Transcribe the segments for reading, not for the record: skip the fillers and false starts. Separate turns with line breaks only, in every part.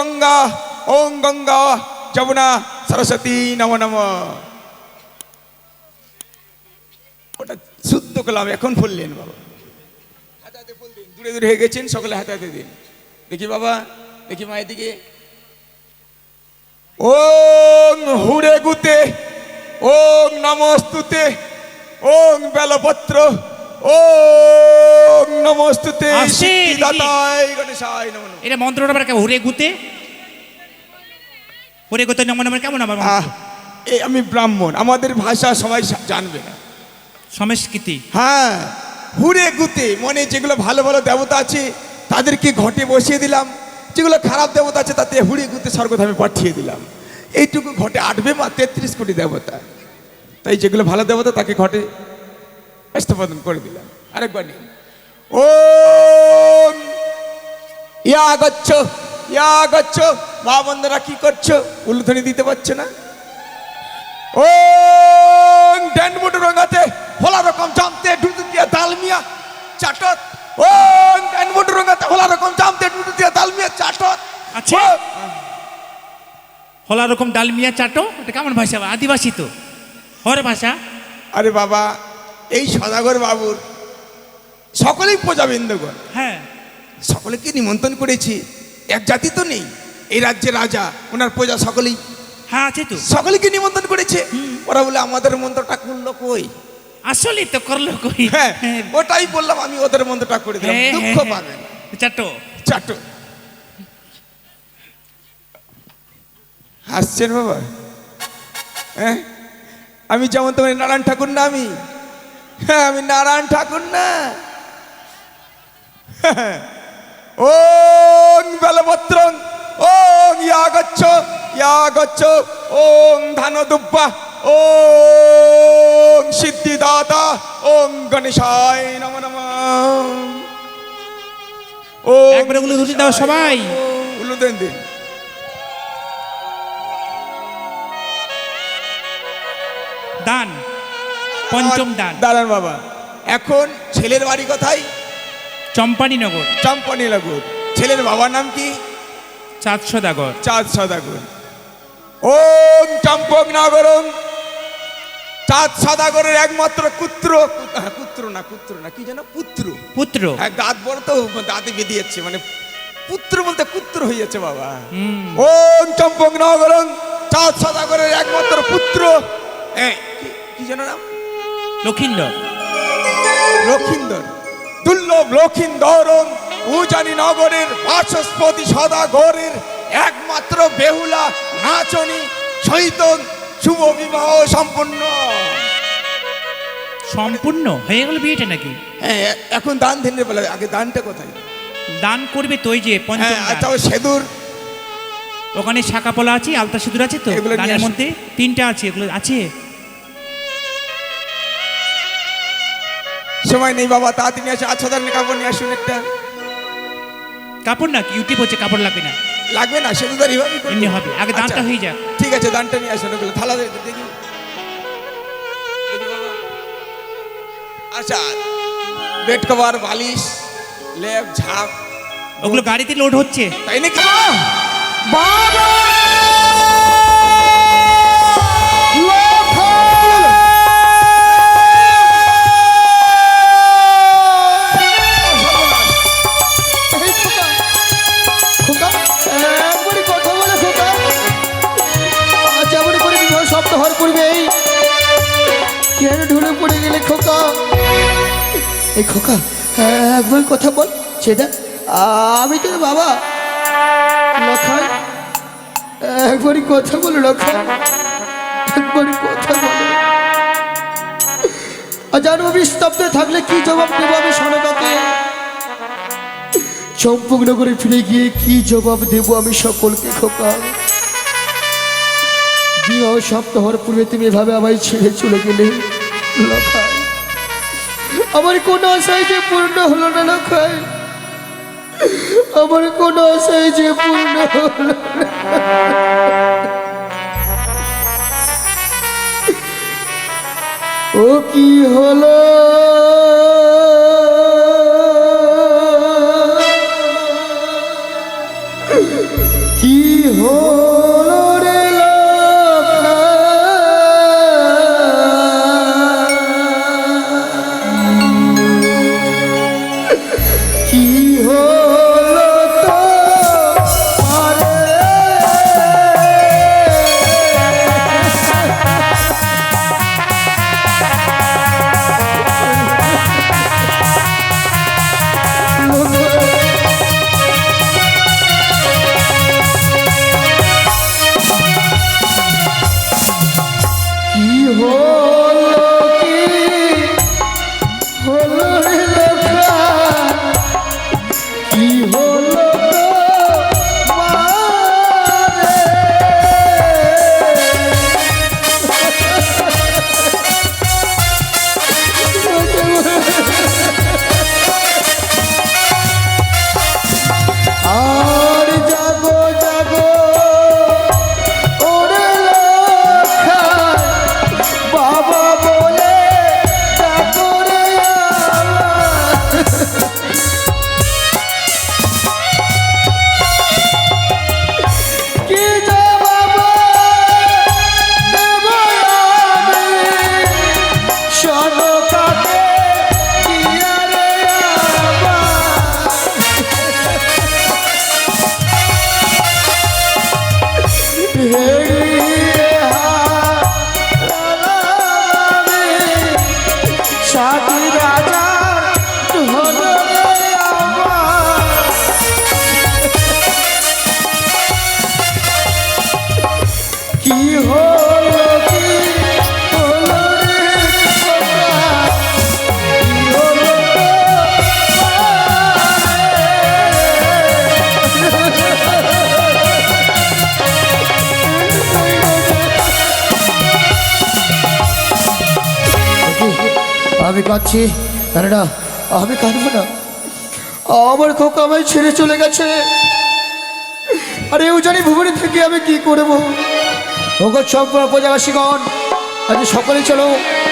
গঙ্গা যমুনা সরস্বতী নমো নমঃ। ওটা শুদ্ধ করলাম, এখন ফুললেন বাবা, হাতে হাতে ফুল দিন, দূরে দূরে হয়ে গেছেন, সকলে হাতে হাতে দিন। দেখি বাবা, দেখি মায়ের দিকে। ওং হুড়ে গুতে, ওং নমস্তুতে, ওং বেলপত্র, ওং নমস্তুতে সিদ্ধিদাতায় গণেশায় নমো নমঃ।
এটা মন্ত্রটা আবার হুড়ে গুতে, হুড়ে গুতে নমো নমঃ কেমন আমার মন্ত্র?
আমি ব্রাহ্মণ, আমাদের ভাষা সবাই জানবে না,
সংস্কৃতি।
হ্যাঁ, হুড়ে গুতে মানে যেগুলো ভালো ভালো দেবতা আছে তাদেরকে ঘটে বসিয়ে দিলাম, যেগুলো খারাপ দেবতা আছে তাতে হুড়ে গুতে স্বর্গধামে পাঠিয়ে দিলাম। এইটুকু ঘটে আটবে মা 33 কোটি দেবতা, তাই যেগুলো ভালো দেবতা তাকে ঘটে স্থাপন করে দিলাম। আরেকবার নিন, ওম ইয়া গচ্ছ। মা বন্ধুরা কি করছো? উলুধ্বনি দিতে পারছে না। ওং ড্যান্ডমুট রঙাতে হলা রকম জামতে ডুডু দিয়া দালমিয়া চাটত। ওং ড্যান্ডমুট রঙাতে হলা রকম জামতে ডুডু দিয়া দালমিয়া চাটত।
আচ্ছা, হলা রকম ডালমিয়া চাটো, এটা কেমন ভাষা? আদিবাসী তো, হরে ভাষা।
আরে বাবা, এই সদাগর বাবুর সকলেই প্রজাবৃন্দগণ,
হ্যাঁ,
সকলকে নিমন্ত্রণ করেছি, এক জাতি তো নেই এই রাজ্যের রাজা, ওনার প্রজা সকলেই,
হ্যাঁ আছে তো,
সকলকে নিমন্ত্রণ করেছে। ওরা বলে আমাদের মন্ত্রটা করলো কই?
আসলে তো করলো কই?
হ্যাঁ, ওটাই বললাম আমি, ওদের মন্ত্রটা করে দিলাম, দুঃখ পাবে না।
চাটো
চাটো হাসছেন বাবা? হ্যাঁ, আমি যেমন তোমার নারায়ণ ঠাকুর না, আমি নারায়ণ ঠাকুর না। ওং বেলপত্র, ওং ইয়া গচ্ছ, ওং ধানদুব্বা, ওং সিদ্ধিদাতা, ওং গণেশায় নমো নমঃ। ও
একবারে উলুধ্বনি দাও সবাই,
উলুধ্বনি দিন।
দান, পঞ্চম দান।
দাঁড়ান বাবা, এখন ছেলের বাড়ি কোথায়?
চম্পানীনগর।
চম্পানীনগর। ছেলের বাবার নাম কি?
চাঁদ সদাগর।
চাঁদ সদাগর। ওম চম্পক নগরম, চাঁদ সদাগরের একমাত্র পুত্র না কি যেন পুত্র, হ্যাঁ, দাঁত বড় তো, দাঁতে বেঁধে যাচ্ছে, মানে পুত্র বলতে পুত্র হয়ে যাচ্ছে বাবা। ওম চম্পক নগরম, চাঁদ সদাগরের একমাত্র পুত্র, কি যেন নাম?
লক্ষিন্দর।
দুর্লভ লক্ষিন্দর উজানি নগরের বাচস্পতি সদাগরের একমাত্র বেহুলা নাচনি সহিত শুভ বিবাহ সম্পূর্ণ
হয়ে গেল বিয়েটা নাকি?
হ্যাঁ, এখন দান ধ্যানের বেলা, আগে দানটা কোথায়?
দান করবে তো ওই যে পঞ্চম দান।
আচ্ছা, সেদুর
ওখানে শাখা পলা আছে, আলতা সিঁদুর আছে তো, দানের মধ্যে 3টা আছে, এগুলো আছে।
সময় নেই বাবা, তাড়াতাড়ি নিয়ে আসো। আচ্ছা, ধরনের কাপড় নিয়ে আসুন একটা।
কাপড় না, ইউটিউব হচ্ছে, কাপড় লাগবে না,
লাগবে না, সেদুদারি
এমনি হবে, আগে দানটা হয়ে যাক।
ঠিক আছে, দানটা নিয়ে আসুন, ওগুলো থালা দেখি। আচ্ছা, বেড কভার, বালিশ, লেপ, ঝাপ,
ওগুলো গাড়িতে লোড হচ্ছে,
তাই নাকি? বাবা
ঢুলে পড়ে গেলে খোকা, এই খোকা একবার কথা বল, সেটা আমি তোর বাবা। লক্ষণ, একবারই কথা বলো লক্ষণ, একবারই কথা বলো। আর জানো আমি স্তব্ধ থাকলে কি জবাব দেবো আমি সনকাকে? চম্পকনগরে ফিরে গিয়ে কি জবাব দেবো আমি সকলকে খোকা? বিবাহ সপ্তাহের পূর্বে তুমি এভাবে আমায় ছেড়ে চলে গেলে লক্ষায়, আমার কোনো আশাই যে পূর্ণ হলো না লক্ষায়, আমার কোনো আশাই যে পূর্ণ হলো না। ও কি হলো কি হলো রে লক্ষা? কি হলো তোমার? কি হলো, কি হলো রে লক্ষা? কি হলো আর জাগো জাগো ওরে লক্ষা, বাবা বলে ডাকো রে আমার। কি জবাব দেব আমি? শোনো কাকে কি আরে আমার? হেরিয়ে হারালাম সাধু রাজার হলো রে আমার। কি হলো, কি হলো রে খোকা? কি হলো আমি কাঁদছি? না, আমি কাঁদবো না। আমার খোকা আমায় ছেড়ে চলে গেছে। আরে উজানি ভুবনে থেকে আমি কি করবো? ভগৎ সম্পূর্ণ প্রজাবাসীগণ, আজ সকলে চলো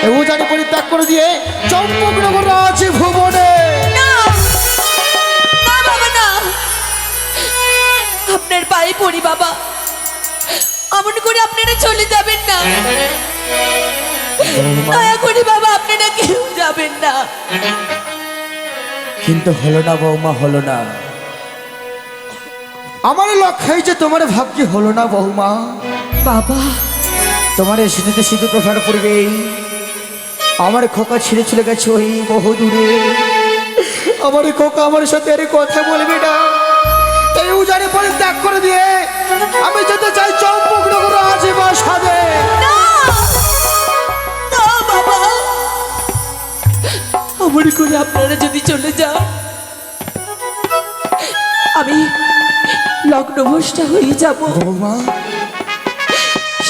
এই উজানি পরিত্যাগ করে দিয়ে চম্পকনগর রাজ ভুবনে।
না না বাবা না, আপনার পায়ে পড়ি বাবা, এমন করে আপনারা চলে যাবেন না। দয়া করে বাবা, আপনারা কেউ যাবেন না।
কিন্তু হলো না বৌমা, হলো না। আমার লক্ষ্যই যে তোমার ভাগ্যে হলো না বৌমা।
বাবা
তোমার সিঁথিতে সিঁথি প্রসার পড়বে। আমার খোকা ছেড়ে চলে গেছে ওই বহু দূরে। আমার খোকা আমার সাথে আরে কথা বলবে না। এই উজানি পরিত্যাগ করে দিয়ে আমি যেতে চাই চম্পকনগর রাজপ্রাসাদে।
না না বাবা, এমন করে আপনারা যদি চলে যান, আমি লগ্নভ্রষ্টা হয়ে যাব।
বৌমা,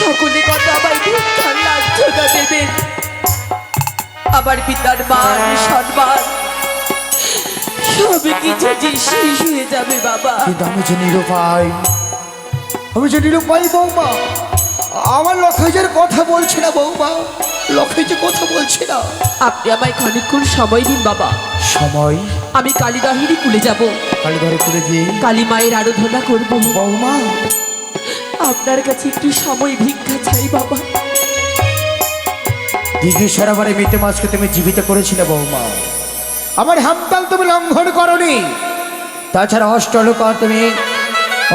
সকলে কত আবার ভিক্ষার লাঞ্ছনা দেবেন, আবার পিতার মান সম্মান সবে কিছু যে শেষ হয়ে যাবে বাবা।
কিন্তু আমি যে নিরুপায়, আমি যে নিরুপায় বৌমা। আমার লক্ষের কথা বলছে না বৌমা, লক্ষে যে কথা বলছে না।
আপনি আমায় খানিকক্ষণ সময় দিন বাবা।
সময়?
আমি কালীদাহিনী কুলে যাব,
কালীঘরে করে গিয়ে
কালী মায়ের আরাধনা করব।
বৌমা,
আপনার কাছে একটু সময় ভিক্ষা চাই বাবা।
দিঘি সরাবারে মৃত মাছকে তুমি জীবিত করেছিলে বৌমা। আমার হামতাল তুমি লঙ্ঘন করনি। তাছাড়া অষ্টলোকার তুমি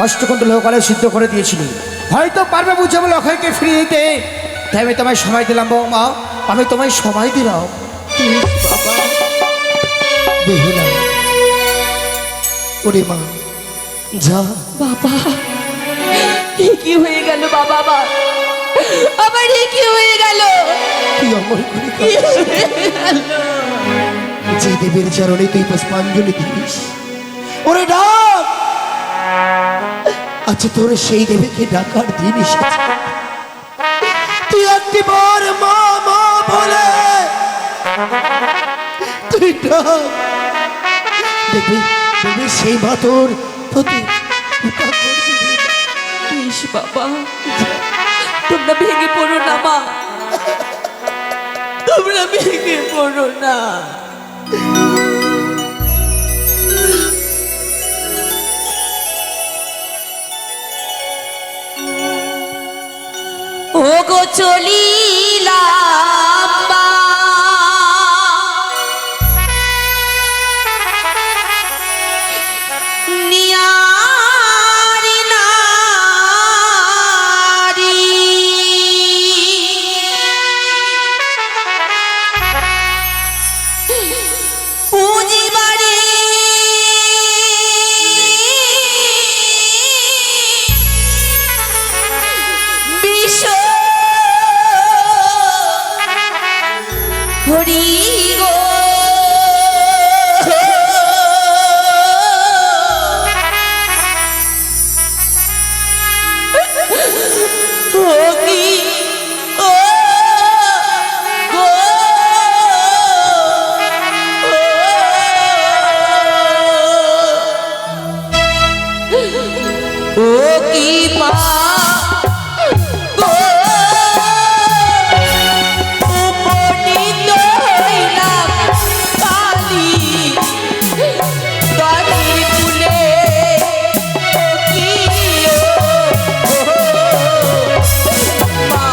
অষ্টকুণ্ড লোকালে সিদ্ধ করে দিয়েছিলে। হয়তো পারবে বুঝে আমি লক্ষকে ফিরিয়ে দিতে, তাই আমি তোমায় সময় দিলাম বৌমা। আমি তোমায় সময় দিলাম
বাবা
বেহুলা। ওরে মা, যা।
বাবা এ কি হয়ে গেল বাবা? আবার এ কি হয়ে গেল?
তুই অমর করে
কি হয়ে গেল?
যে দেবের চরণে তুই পুষ্পাঞ্জলি দিস, ওরে ডাক। আচ্ছা, তোর সেই দেবীকে ডাকার দিন এসেছে। তুই একটিবার মা মা বলে তুই ডাক, দেখবি দেখবি সেই মা তোর প্রতি কৃপা করবে।
বেশ বাবা, তোমরা ভেঙে পড়ো না মা, তোমরা ভেঙে পড়ো না। চলিলাম মা। নিয়ারি নারী পুঁজিবারে বিষ হরি গো কি ও গো ও কি মা গো উপনীত হইলাম কালী গাড়ির কুলে। ও কি ও মা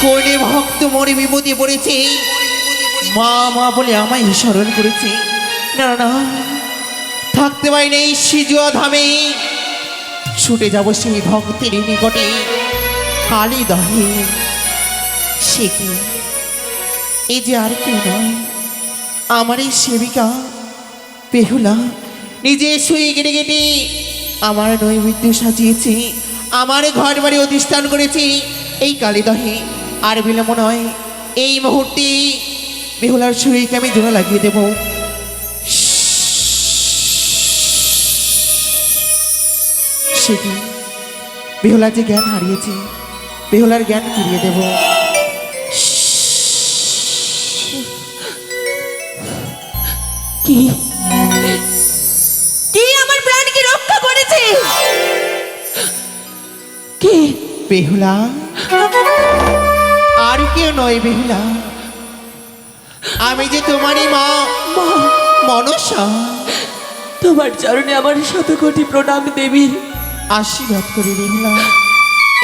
কোনে ভক্ত মরে বিপদে পড়েছে, মা মা বলে আমায় স্মরণ করেছে। না না, থাকতে পারি নেই সিজুয়া ধামে, ছুটে যাব সেই ভক্তের নিকটে কালী দহে। সে কি, এই যে আর কেউ নয়, আমার এই সেবিকা বেহুলা নিজে শুয়ে কেটে কেটে আমার নৈবেদ্য সাজিয়েছে, আমার ঘর বাড়ি অধিষ্ঠান করেছে এই কালীদহে। আর বিলম্ব নয়, এই মুহূর্তে বেহুলার শরীরকে আমি জোড়া লাগিয়ে দেব। সে কি বেহুলা যে জ্ঞান হারিয়েছে, বেহুলার জ্ঞান ফিরিয়ে দেব।
কি কি আমার প্রাণকে রক্ষা করেছে? কি?
বেহুলা, আর কেউ নয় বেহুলা, আমি যে তোমারই মা, মনসা।
তোমার চরণে আমার শতকোটি প্রণাম দেবী।
আশীর্বাদ করি বেহুলা।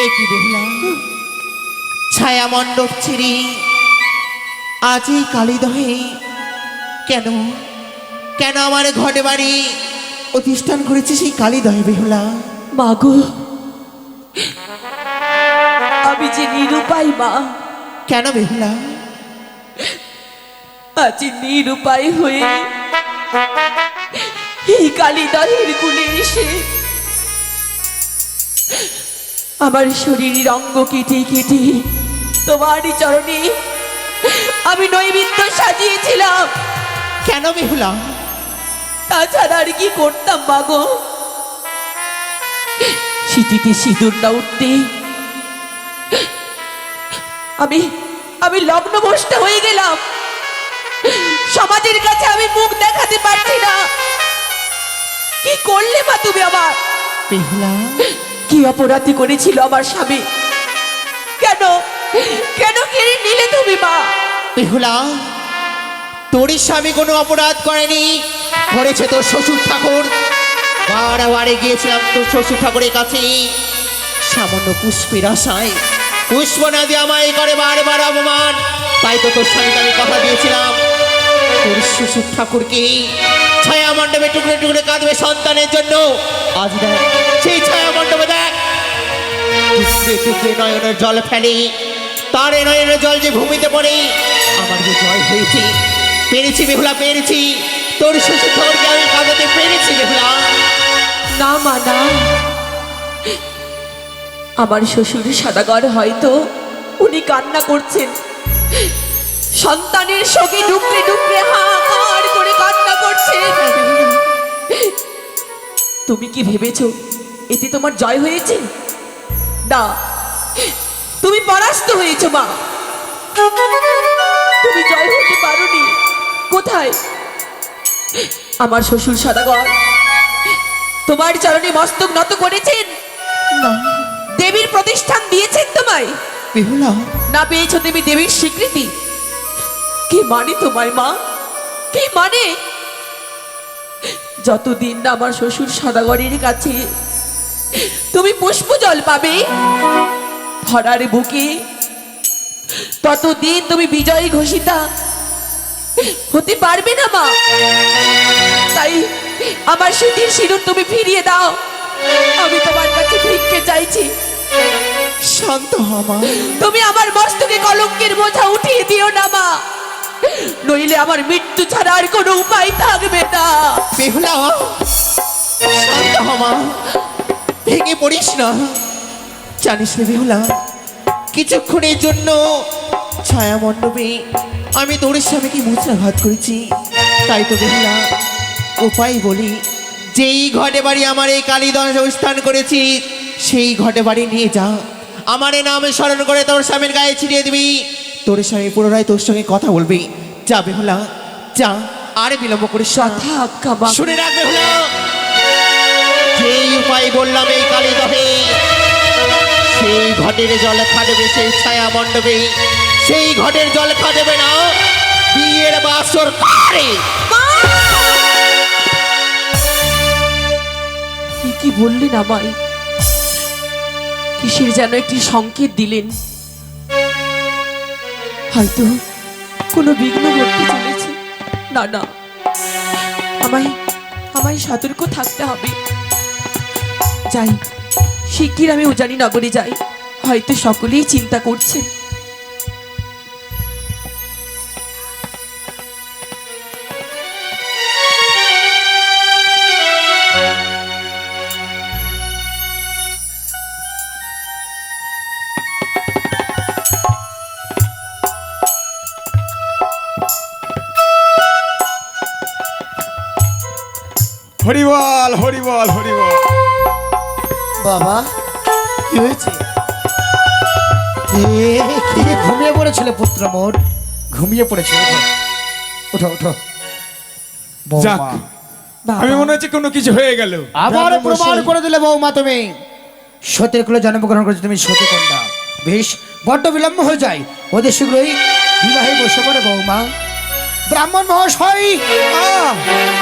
একই বেহুলা, ছায়া মণ্ডপ ছেড়ে আজ এই কালীদহে কেন কেন আমার ঘরে বাড়ি প্রতিষ্ঠান করেছে সেই কালীদহে বেহুলা?
মাগো, আমি যে নিরুপায় মা।
কেন বেহুলা?
আজ নিরুপায় হয়ে এই কালীদহের কুলে এসে আমার শরীরের অঙ্গ কেটে কেটে তোমারই চরণে আমি নৈবেদ্য সাজিয়েছিলাম।
কেন বেহুলা?
তাছাড়া আর কি করতাম মাগো? শীতিতে সিঁদুর না উঠতে আমি আমি লগ্নভ্রষ্ট হয়ে গেলাম। সমাজের কাছে আমি মুখ দেখাতে পারছি না। কি করলে মা তুমি আমার?
বেহুলা,
কি অপরাধী করেছিল আমার স্বামী? কেন কেন কেড়ে নিলে তুমি মা?
বেহুলা, তোর স্বামী কোনো অপরাধ করেনি, করেছে তোর শ্বশুর ঠাকুর। বারে গিয়েছিলাম তোর শ্বশুর ঠাকুরের কাছে সামান্য পুষ্পের আশায়, পুষ্প না দিয়ে আমায় করে বারবার অপমান। তাই তো তোর স্বামীকে আমি কথা দিয়েছিলাম, তোর শ্বশুর ঠাকুরকে ছায়া মণ্ডপে টুকরে টুকরে কাঁদবে সন্তানের জন্য। আজ দেখ সেই ছায়া মণ্ডপে দেখ টুকরে টুকরে নয়নের জল ফেলে, তার এই নয়নের জল যে ভূমিতে পড়ে। আমার যে জয় হয়েছে, পেরেছি বেহুলা, পেরেছি। তোর শ্বশুর ঠাকুরকে আমি কাঁদাতে পেরেছি বেহুলা।
না মা না, আমার শ্বশুর সদাগর হয়তো উনি কান্না করছেন, সন্তানের শোকে ডুকরে ডুকরে হাহাকার করে কান্না করছে। তুমি কি ভেবেছো এতে তোমার জয় হয়েছে? না, তুমি পরাস্ত হয়েছো মা। তুমি জয় হতে পারোনি। কোথায় আমার শ্বশুর সদাগর তোমার চরণে মস্তক নত করেছেন?
না
দেবীর প্রতিষ্ঠান দিয়েছেন তোমায়?
বেহুলা,
না পেয়েছো দেবী দেবীর স্বীকৃতি? কি মানে তোমায় মা? কি মানে? যতদিন না আমার শ্বশুর সদাগরের কাছে তুমি পুষ্প জল পাবে ধরার বুকে, ততদিন তুমি বিজয়ী ঘোষিতা হতে পারবে না মা। তাই আমার স্মৃতির সিঁদুর তুমি ফিরিয়ে দাও। আমি তোমার কাছে ভিক্ষে চাইছি।
শান্ত হ মা।
তুমি আমার মস্তকে কলঙ্কের বোঝা উঠিয়ে দিও না মা, নইলে আমার মৃত্যু ছাড়া আর কোনো উপায় থাকবে না।
বেহুলা, শান্ত হ মা, ভেঙে পড়িস না। জানিস না বেহুলা, কিছুক্ষণের জন্য ছায়া মণ্ডপে আমি তোর স্বামীকে মুদ্রাঘাত করেছি। তাই তো বেহুলা, উপায় বলি, যেই ঘটে বাড়ি আমার এই কালীদশ স্থান করেছি সেই ঘটে বাড়ি নিয়ে যা, আমার এই নামে স্মরণ করে তোর স্বামীর গায়ে ছিটিয়ে দিবি। তোর স্বামী পুনরায় তোর সঙ্গে কথা বলবি। যা বেহুলা, যা, আর বিলম্ব করিস না।
কথা আজ্ঞা মা।
শুনে রাখ বেহুলা, যেই উপায় বললাম এই কালীদহে, সেই ঘটের জল খাটবে সেই ছায়া মণ্ডপে, সেই ঘটের জল খাটবে না বিয়ের বাসর করে।
কি বললেন আমায়? কিসের যেন একটি সংকেত দিলেন। হয়তো কোনো বিঘ্ন ঘটতে চলেছে। না না, আমায় আমায় সতর্ক থাকতে হবে। যাই, শিগগির আমি উজানি নগরে যাই। হয়তো সকলেই চিন্তা করছেন।
হরিবল হরিবল হরিবল।
বাবা,
কি হয়েছে?
কি ঘুমিয়ে পড়েছিল পুত্র মোর, ঘুমিয়ে পড়েছিল। ওঠো ওঠো
যাক,
বৌমা।
আমি মনে হচ্ছে কোনো কিছু হয়ে গেল।
আবার প্রমাণ করে দিলে বৌমা, তুমি সতীর কুলে জন্মগ্রহণ করেছো, তুমি সতী কন্যা। বেশ, বড্ড বিলম্ব হয়ে যায়, ওদের শীঘ্রই বিবাহে বসে পড়ে বৌমা। ব্রাহ্মণ মহাশয়,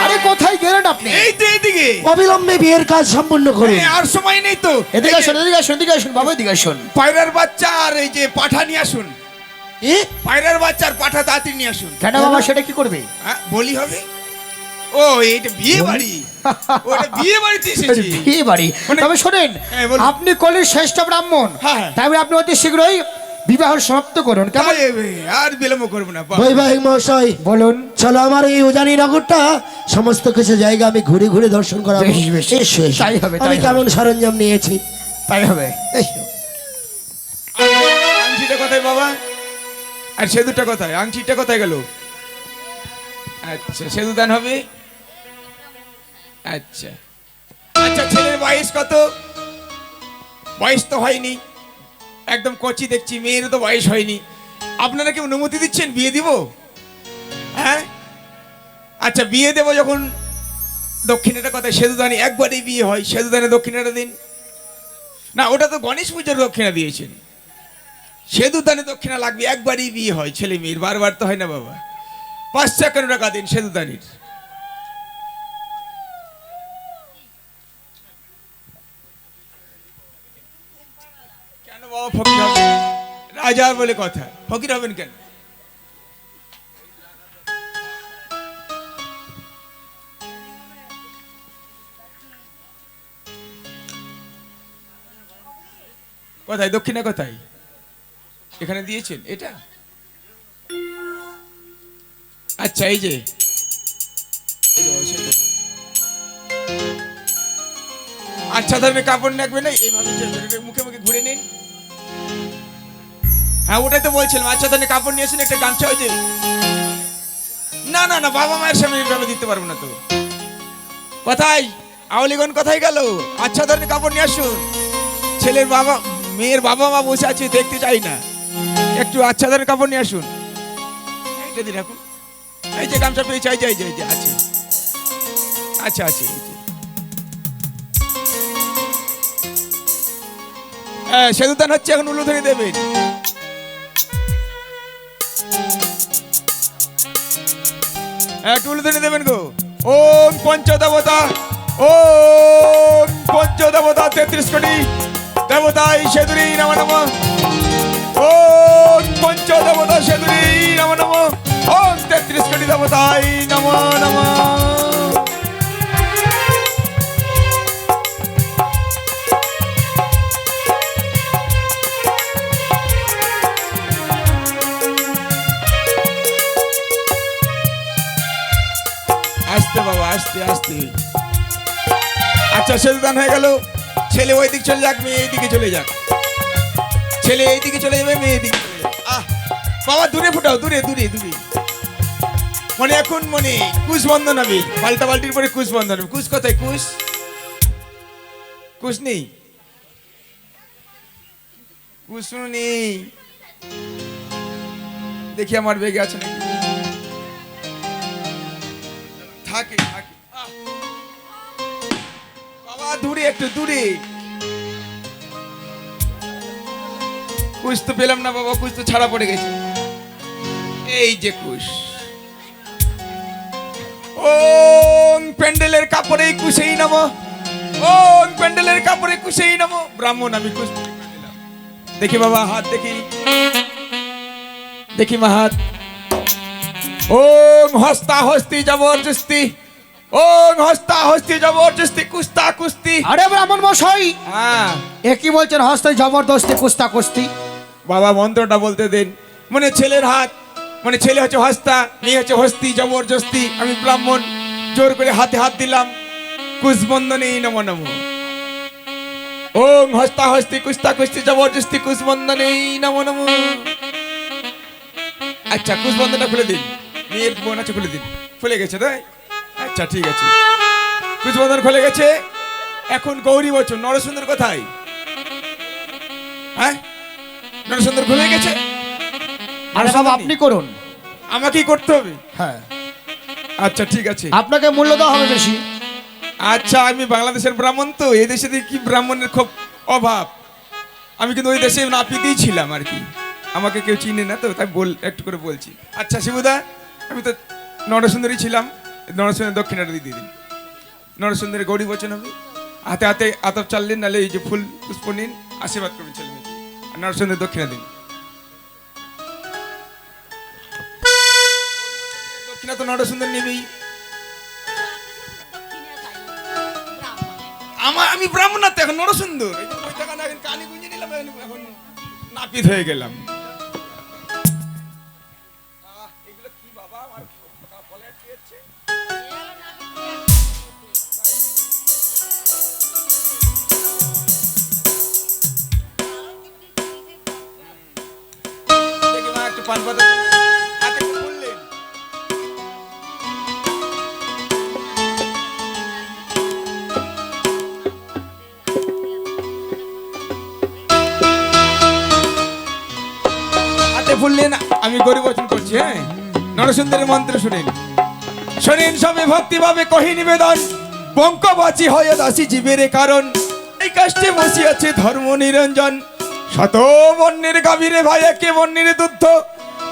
আরে কোথায় গেলেন আপনি?
এই তো এদিকে।
অবিলম্বে বিয়ের কাজ সম্পূর্ণ করুন।
আর সময় নেই তো।
এদিকে আসুন, এদিকে আসুন, এদিকে আসুন বাবা, এদিকে আসুন।
পায়রার বাচ্চা আর এই যে পাঠা নিয়ে আসুন।
এ
পায়রার বাচ্চা আর পাঠা তাড়াতাড়ি নিয়ে আসুন।
কেন বাবা, সেটা কি করবে?
হ্যাঁ, বলি হবে। ও, এইটা বিয়ে বাড়ি। ওটা বিয়ে বাড়িতে এসেছি।
বিয়ে বাড়ি? তবে শোনেন,
হ্যাঁ, বলুন।
আপনি কলির শ্রেষ্ঠ ব্রাহ্মণ,
হ্যাঁ, হ্যাঁ।
তাই আপনি অতি শীঘ্রই বিবাহ সমাপ্ত করুন। কেমন?
তাই হবে, আর বিলম্ব করবো না। বাহ।
বৈবাহিক মহাশয়,
বলুন।
চলো আমার এই উজানি নগরটা সমস্ত কিছু জায়গা আমি ঘুরে ঘুরে দর্শন করাবো।
বেশ, বেশ।
এসো, এসো।
তাই হবে, তাই
আমি
হবে।
কেমন সরঞ্জাম নিয়েছি।
তাই হবে।
এসো।
আংটিটা কোথায় বাবা? আর সেতুটা কোথায়? আংটিটা কোথায় গেল? আচ্ছা, সেতু দান হবে। আচ্ছা আচ্ছা, ছেলের বয়স কত? বয়স তো হয়নি, একদম কচি দেখছি। মেয়েরও তো বয়স হয়নি। আপনারা কি অনুমতি দিচ্ছেন বিয়ে দিব? হ্যাঁ, আচ্ছা, বিয়ে দেবো যখন দক্ষিণাটা কোথায়? সেতুদানি একবারেই বিয়ে হয়, সেতুদানে দক্ষিণাটা দিন। না, ওটা তো গণেশ পুজোর দক্ষিণা দিয়েছেন। সেতুদানে দক্ষিণা লাগবে, একবারই বিয়ে হয় ছেলে মেয়ের, বারবার তো হয় না বাবা। ৫৫ টাকা দিন সেতুদানির। কেন বাবা ফকির হবেন? রাজার বলে কথা, ফকির হবেন কেন? কোথায় দক্ষিণা কোথায়? এখানে দিয়েছেন এটা? আচ্ছা, এই যে এই যে, সেটা। আচ্ছা ধরনের কাপড় রাখবে না, এইভাবে মুখে মুখে ঘুরে নিন। হ্যাঁ, ওটাই তো বলছিলাম। আচ্ছা ধরনের কাপড় নিয়েছেন, একটা গামছা হয়েছে। না না না, বাবা মায়ের সামনে এইভাবে দিতে পারবো না তো। কোথায় আওলিগণ, কোথায় গেল? আচ্ছা ধরনের কাপড় নিয়ে আসুন। ছেলের বাবা, মেয়ের বাবা মা বসে আছে, দেখতে চাই না। একটু আচ্ছা ধরনের কাপড় নিয়ে আসুন। এইটা দিন এখন। এই যে গামছা পেয়েছে, এই যে এই যে এই যে আছে। আচ্ছা আছে, এই যে। হ্যাঁ, সেতুদান হচ্ছে, এখন উলুধ্বনি দেবেন। একটু উলুধ্বনি দেবেন গো। ওম পঞ্চদেবতা, ওম পঞ্চদেবতা 33 কোটি দেবতাই সেতুরি নম নম। ওম পঞ্চদেবতা সেতুরি নম নম। ওম 33 কোটি দেবতাই নম নম। আস্তে বাবা, আস্তে আস্তে। আচ্ছা, সেতুদান হয়ে গেল। ছেলে ওই দিক চলে যাক, মেয়ে এইদিকে চলে যাক। ছেলে এইদিকে চলে যাবে, মেয়ে এইদিকে চলে যাবে। বাবা দূরে ফুটাও, দূরে দূরে দূরে। মানে এখন মানে কুশ বন্ধন হবে, পাল্টা পাল্টির পরে কুশ বন্ধন হবে। কুশ কোথায়? কুশ কুশ নেই, কুশ নেই। দেখি আমার বেগে আছে নাকি। থাকে থাকে। বাবা দূরে, একটু দূরে। কুশ তো পেলাম না বাবা, কুশ তো ছাড়া পড়ে গেছে। এই যে কুশ। ওং প্যান্ডেলের কাপড়ে কুশেই নামো, ওং প্যান্ডেলের কাপড়ে কুশেই নামো। ব্রাহ্মণ আমি কুশ করে দিলাম। দেখি বাবা হাত, দেখি দেখি মা হাত। ওং হস্তা হস্তি জবরদস্তি, ওং হস্তা হস্তি জবরদস্তি, কুস্তা কুস্তি।
আরে ব্রাহ্মণ মশাই,
হ্যাঁ
এ কি বলছেন? হস্তে জবরদস্তি, কুস্তা কুস্তি?
বাবা মন্ত্রটা বলতে দেন। মানে ছেলের হাত, মানে ছেলে হচ্ছে হস্তা, মেয়ে হচ্ছে হস্তি জবরদস্তি। আমি ব্রাহ্মণ, জোর করে হাতে হাত দিলাম। কুশবন্ধনে নমো নমো। ওং হস্তা হস্তি কুস্তা কুস্তি জবরদস্তি, কুশবন্ধনে নমো নমো। আচ্ছা, কুশবন্ধনটা খুলে দিন। মেয়ের বোন আছে, খুলে দিন। খুলে গেছে তাই? আচ্ছা ঠিক আছে, কুশবন্ধন খুলে গেছে। এখন গৌরী বচন। নরসুন্দর কোথায়? হ্যাঁ নরসুন্দর ঘুমিয়ে গেছে?
আরে বাবা আপনি করুন।
আমাকেই করতে হবে?
হ্যাঁ
আচ্ছা ঠিক আছে।
আপনাকে মূল্য দেওয়া হবে বেশি।
আচ্ছা আমি বাংলাদেশের ব্রাহ্মণ, তো এই দেশে দেখি কি ব্রাহ্মণের খুব অভাব। আমি কিন্তু ওই দেশে নাপিতেই ছিলাম আর কি, আমাকে কেউ চিনে না তো, তাই একটু করে বলছি। আচ্ছা শিবুদা, আমি তো নরসুন্দরী ছিলাম, নরসুন্দর দক্ষিণাটা দিয়ে দিন। নরসুন্দরের গৌরী বচন হবে, হাতে হাতে আতপ চাললেন, নাহলে এই যে ফুল পুষ্প নিন, আশীর্বাদ করবেন ছেলে মেয়েকে। আর নরসুন্দর দক্ষিণা দিন। দক্ষিণা তো নরসুন্দর নেবেই। আমি ব্রাহ্মণ না তো, এখন নরসুন্দর। এই যে 5 টাকা না, এখন কানে গুঁজে নিলাম, এখন নাপিত হয়ে গেলাম। এগুলো কি বাবা, আমার কপালে আটকে যাচ্ছে। দেখি মা একটু পান পাতা হাতে একটু খুললেন। হাতে ফুললেন, আমি গরিব বচন করছি। হ্যাঁ নরসুন্দরের মন্ত্র শুনেন। শোনেন সবে ভক্তিভাবে কহি নিবেদন, পঙ্কবাচী হয় দাসী জীবের কারণ। এই কাষ্টে বসিয়াছে ধর্ম নিরঞ্জন, শত বর্ণের গাভীরে ভাই একে বর্ণের দুধ।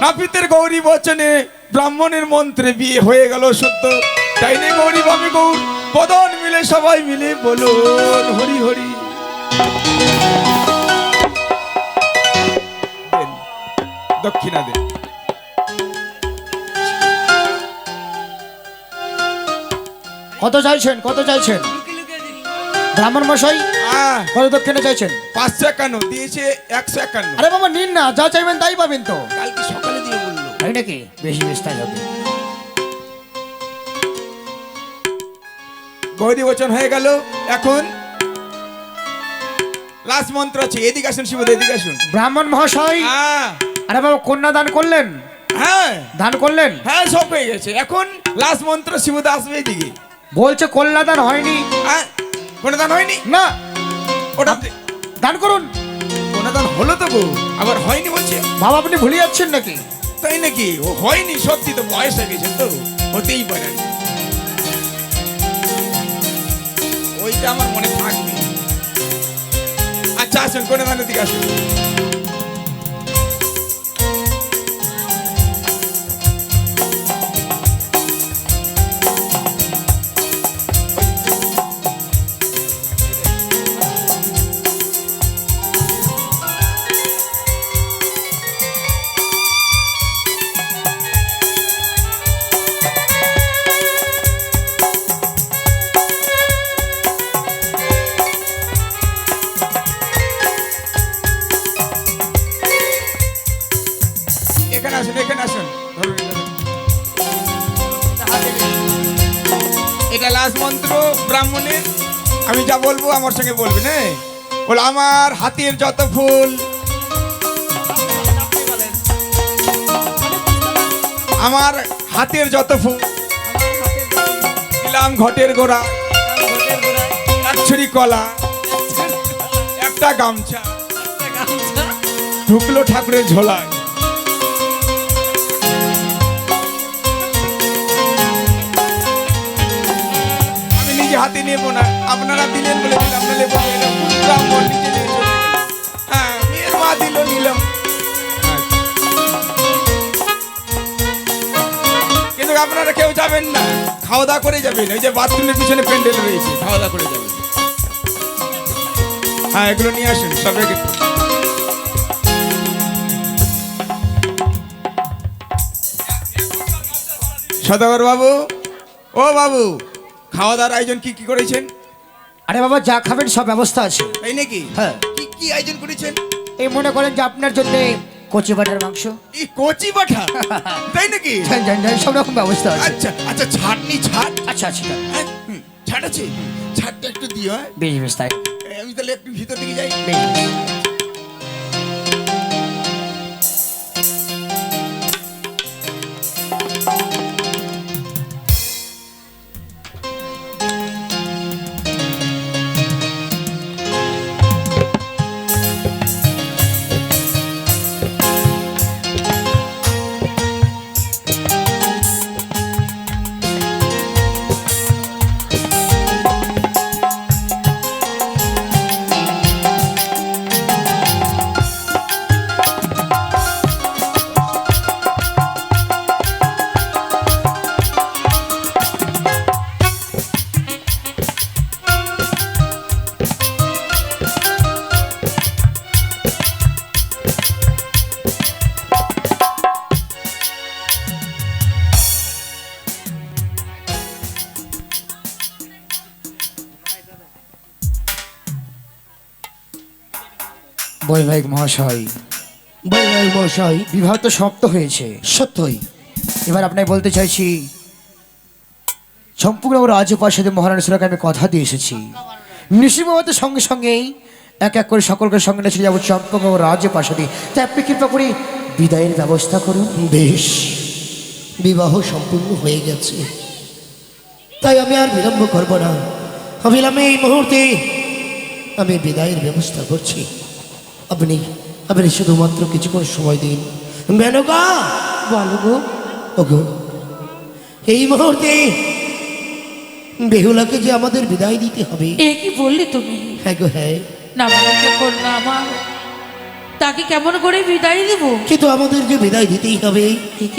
নাপিতের গৌরী বচনে ব্রাহ্মণের মন্ত্রে বিয়ে হয়ে গেল শুদ্ধ। তাই নে গৌরী ভাবে গৌর বদন মিলে সবাই মিলে বলুন হরি হরি। দেন, দক্ষিণা দেন।
কত চাইছেন, কত চাইছেন ব্রাহ্মণ মশাই? কত দক্ষিণে চাইছেন?
551 দিয়েছে, 151।
আরে বাবা নিন না, যা চাইবেন তাই পাবেন তো।
কালকে সকালে দিয়ে বললো।
তাই নাকি? বেশি বিস্তার হবে।
গৌরী বচন হয়ে গেল। এখন লাস্ট মন্ত্র আছে, এদিকে আসুন শিবদা, এদিকে আসুন।
ব্রাহ্মণ মহাশয়,
হ্যাঁ
আরে বাবা কন্যা দান করলেন?
হ্যাঁ
দান করলেন?
হ্যাঁ সব হয়ে গেছে। এখন লাস্ট মন্ত্র, শিবদা আসবে এদিকে।
বলছে কন্যা দান হয়নি।
হ্যাঁ কোনো দান হয়নি
না,
ওটা
দান করুন।
কোনো দান হলো তো গো, আবার হয়নি বলছে।
বাবা আপনি ভুলে যাচ্ছেন নাকি?
তাই নাকি? ও হয়নি সত্যি, তো বয়স হয়ে গেছে তো, হতেই পারে। ওইটা আমার মনে থাকবে। আচ্ছা আসুন, কোনো দানের দিকে আসুন। এখানে আসুন, এখানে আসুন। ধরুন, ধরুন। এটা লাস্ট মন্ত্র ব্রাহ্মণের। আমি যা বলবো আমার সঙ্গে বলবেন। হ্যাঁ বল, আমার হাতের যত ফুল, আমার হাতের যত ফুল দিলাম ঘটের গোড়া, এক ছড়ি কলা, একটা গামছা ঢুকলো ঠাকুরের ঝোলায়। আমি নিজে হাতে নেবো না, আপনারা দিলেন বলে দিলাম, নাহলে বলবো এটা কোন ব্রাহ্মণ নিজে নিয়ে চলে গেল। হ্যাঁ মেয়ের মা দিল, নিলাম। কিন্তু আপনারা কেউ যাবেন না, খাওয়া দাওয়া করে যাবেন। ওই যে বাথরুমের পিছনে প্যান্ডেল রয়েছে, খাওয়া দাওয়া করে যাবেন। হ্যাঁ এগুলো নিয়ে আসুন সবাইকে। সদাগর বাবু, ও বাবু, খাওয়া দাওয়ার আয়োজন কি কি করেছেন?
আরে বাবা যা খাবেন সব ব্যবস্থা আছে।
তাই নাকি?
হ্যাঁ।
কি কি আয়োজন করেছেন?
এই মনে করেন যে আপনার জন্য কচি বাটার মাংস,
এই কচি পাঠা, তাই নাকি?
ঝাল ঝাল ঝাল সব রকম ব্যবস্থা আছে।
আচ্ছা আচ্ছা, ছাটনি ছাট,
আচ্ছা আচ্ছা
হ্যাঁ, ছাট আছে, ছাটটা একটু দিও। হ্যাঁ
বেশ বেশ তাই
আমি তাহলে একটু ভিতর দিকে যাই।
বেশ বেশ। বৈবাহিক মহাশয়,
বৈবাহিক মশাই,
বিবাহ তো সপ্ত হয়েছে,
সত্যই
এবার আপনাকে বলতে চাইছি সম্পূর্ণ রাজপ্রাসাদে মহারানী সুরাকে আমি কথা দিয়ে এসেছি, নিশিমতের সঙ্গে সঙ্গেই এক এক করে সকলকে সঙ্গে নিয়ে চলে যাবো চম্পক রাজপ্রাসাদে। তাই আপনি কৃপা করে বিদায়ের ব্যবস্থা করুন।
বেশ, বিবাহ সম্পূর্ণ হয়ে গেছে, তাই আমি আর বিলম্ব করব না। অবিলম্বে এই মুহূর্তে আমি বিদায়ের ব্যবস্থা করছি। আপনি আপনি শুধুমাত্র কিছুক্ষণ সময় দিন। মেনকা,
বলো গো।
ওগো, এই মুহূর্তে বেহুলাকে যে আমাদের বিদায় দিতে হবে।
এ কি বললে তুমি?
হ্যাঁ গো, হ্যাঁ,
না বাবাকে কন্যা আমার, তাকে কেমন করে বিদায় দেব?
কিন্তু আমাদের যে বিদায় দিতেই হবে।
এ কি